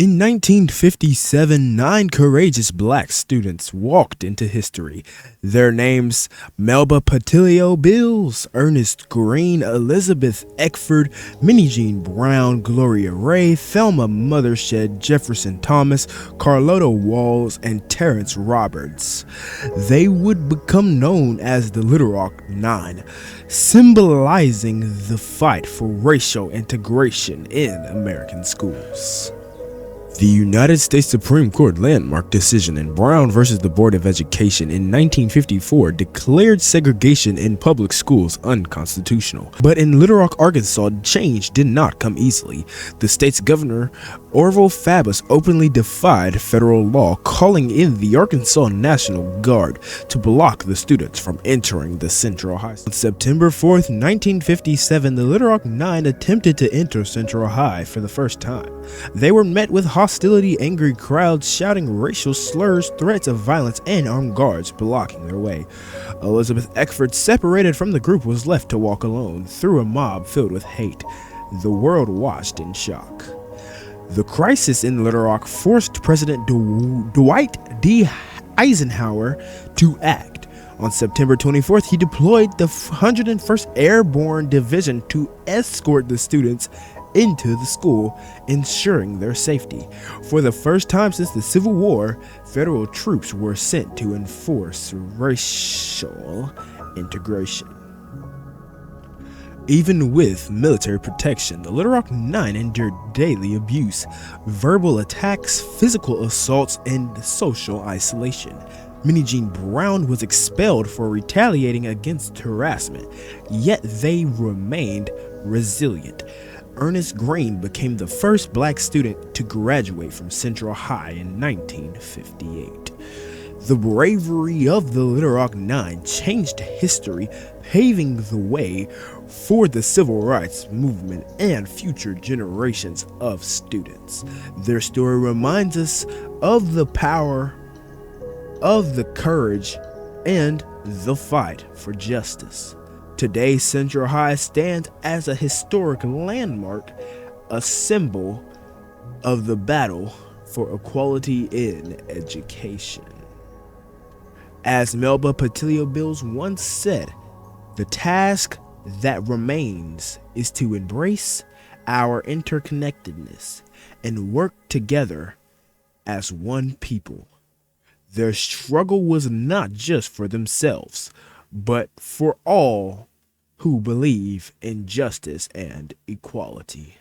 In 1957, 9 courageous black students walked into history. Their names: Melba Patilio Bills, Ernest Green, Elizabeth Eckford, Minnie Jean Brown, Gloria Ray, Thelma Mothershed, Jefferson Thomas, Carlotta Walls, and Terrence Roberts. They would become known as the Little Rock Nine, symbolizing the fight for racial integration in American schools. The United States Supreme Court landmark decision in Brown versus the Board of Education in 1954 declared segregation in public schools unconstitutional. But in Little Rock, Arkansas, change did not come easily. The state's governor, Orville Faubus, openly defied federal law, calling in the Arkansas National Guard to block the students from entering the Central High. On September 4th, 1957, the Little Rock Nine attempted to enter Central High for the first time. They were met with hostility, angry crowds shouting racial slurs, threats of violence, and armed guards blocking their way. Elizabeth Eckford, separated from the group, was left to walk alone through a mob filled with hate. The world watched in shock. The crisis in Little Rock forced President Dwight D. Eisenhower to act. On September 24th, he deployed the 101st Airborne Division to escort the students into the school, ensuring their safety. For the first time since the Civil War, federal troops were sent to enforce racial integration. Even with military protection, the Little Rock Nine endured daily abuse, verbal attacks, physical assaults, and social isolation. Minnie Jean Brown was expelled for retaliating against harassment, yet they remained resilient. Ernest Green became the first black student to graduate from Central High in 1958. The bravery of the Little Rock Nine changed history, paving the way for the civil rights movement and future generations of students. Their story reminds us of the power of the courage and the fight for justice. Today, Central High stands as a historic landmark, a symbol of the battle for equality in education. As Melba Patilio Bills once said, the task that remains is to embrace our interconnectedness and work together as one people. Their struggle was not just for themselves, but for all who believe in justice and equality.